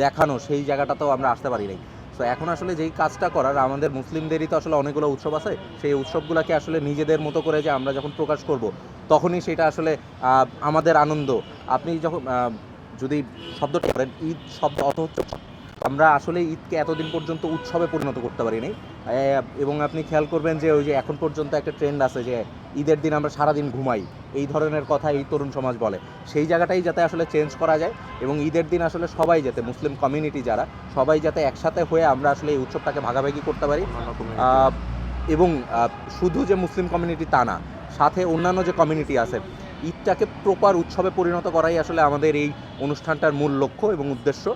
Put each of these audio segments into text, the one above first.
দেখানো, সেই জায়গাটাতেও আমরা আসতে পারি নাই। সো এখন আসলে যেই কাজটা করার, আমাদের মুসলিমদেরই তো আসলে অনেকগুলো উৎসব আছে, সেই উৎসবগুলোকে আসলে নিজেদের মতো করে যে আমরা যখন প্রকাশ করব, তখনই সেটা আসলে আমাদের আনন্দ। আপনি যখন যদি শব্দটা করেন, ঈদ শব্দ অর্থ হচ্ছে, আমরা আসলে ঈদকে এতদিন পর্যন্ত উৎসবে পরিণত করতে পারিনি। এবং আপনি খেয়াল করবেন যে ওই যে এখন পর্যন্ত একটা ট্রেন্ড আছে যে ঈদের দিন আমরা সারাদিন ঘুমাই, এই ধরনের কথা এই তরুণ সমাজ বলে। সেই জায়গাটাই যাতে আসলে চেঞ্জ করা যায়, এবং ঈদের দিন আসলে সবাই যাতে, মুসলিম কমিউনিটি যারা, সবাই যাতে একসাথে হয়ে আমরা আসলে এই উৎসবটাকে ভাগাভাগি করতে পারি। এবং শুধু যে মুসলিম কমিউনিটি তা না, সাথে অন্যান্য যে কমিউনিটি আছে, ঈদটাকে প্রপার উৎসবে পরিণত করাই আসলে আমাদের এই অনুষ্ঠানটার মূল লক্ষ্য এবং উদ্দেশ্য।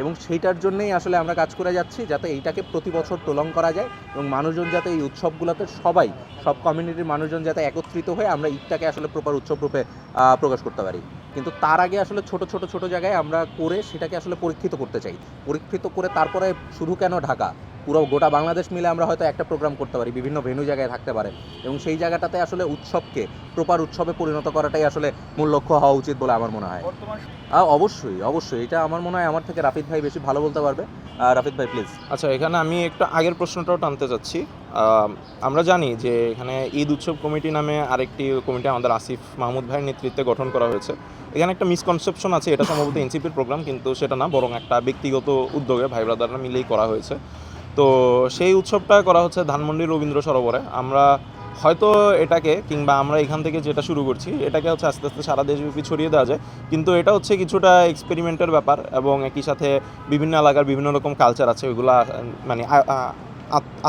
এবং সেইটার জন্যই আসলে আমরা কাজ করে যাচ্ছি, যাতে এইটাকে প্রতি বছর প্রলং করা যায়, এবং মানুষজন যাতে এই উৎসবগুলোতে সব কমিউনিটির মানুষজন যাতে একত্রিত হয়ে আমরা ঈদটাকে আসলে প্রপার উৎসব রূপে প্রকাশ করতে পারি। কিন্তু তার আগে আসলে ছোট জায়গায় আমরা করে সেটাকে আসলে পরীক্ষিত করতে চাই। পরীক্ষিত করে তারপরে শুধু কেন ঢাকা, পুরো গোটা বাংলাদেশ মিলে আমরা হয়তো একটা প্রোগ্রাম করতে পারি, বিভিন্ন ভেন্যু জায়গায় থাকতে পারে, এবং সেই জায়গাটাতে আসলে উৎসবকে প্রপার উৎসবে পরিণত করাটাই আসলে মূল লক্ষ্য হওয়া উচিত বলে আমার মনে হয়। অবশ্যই এটা আমার মনে হয় আমার থেকে রাফিদ ভাই বেশি ভালো বলতে পারবে। রাফিদ ভাই প্লিজ। আচ্ছা, এখানে আমি একটু আগের প্রশ্নটাও টানতে চাচ্ছি। আমরা জানি যে এখানে ঈদ উৎসব কমিটি নামে আরেকটি কমিটি আমাদের আসিফ মাহমুদ ভাইয়ের নেতৃত্বে গঠন করা হয়েছে। এখানে একটা মিসকনসেপশন আছে, এটা সম্ভবত এনসিপির প্রোগ্রাম, কিন্তু সেটা না, বরং একটা ব্যক্তিগত উদ্যোগে ভাই ব্রাদাররা মিলেই করা হয়েছে। তো সেই উৎসবটা করা হচ্ছে ধানমন্ডি রবীন্দ্র সরোবরে। আমরা হয়তো এটাকে, কিংবা আমরা এখান থেকে যেটা শুরু করছি, এটাকে হচ্ছে আস্তে আস্তে সারা দেশব্যাপী ছড়িয়ে দেওয়া যায়, কিন্তু এটা হচ্ছে কিছুটা এক্সপেরিমেন্টের ব্যাপার, এবং একই সাথে বিভিন্ন এলাকার বিভিন্ন রকম কালচার আছে, ওইগুলা মানে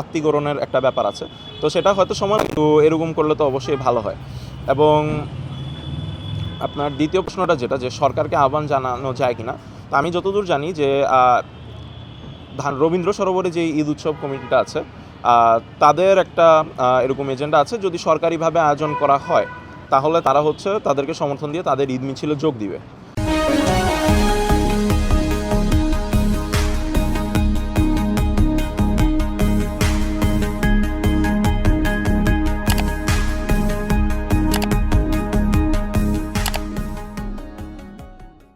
আত্মীকরণের একটা ব্যাপার আছে। তো সেটা হয়তো সময়, তো এরকম করলে তো অবশ্যই ভালো হয়। এবং আপনার দ্বিতীয় প্রশ্নটা যেটা, যে সরকারকে আহ্বান জানানো যায় কিনা, তো আমি যতদূর জানি যে রবীন্দ্র সরোবরে যে ঈদ উৎসব কমিটিটা আছে, তাদের একটা এরকম এজেন্ডা আছে, যদি সরকারিভাবে আয়োজন করা হয় তাহলে তারা হচ্ছে তাদেরকে সমর্থন দিয়ে তাদের ঈদ মিছিলে যোগ দিবে।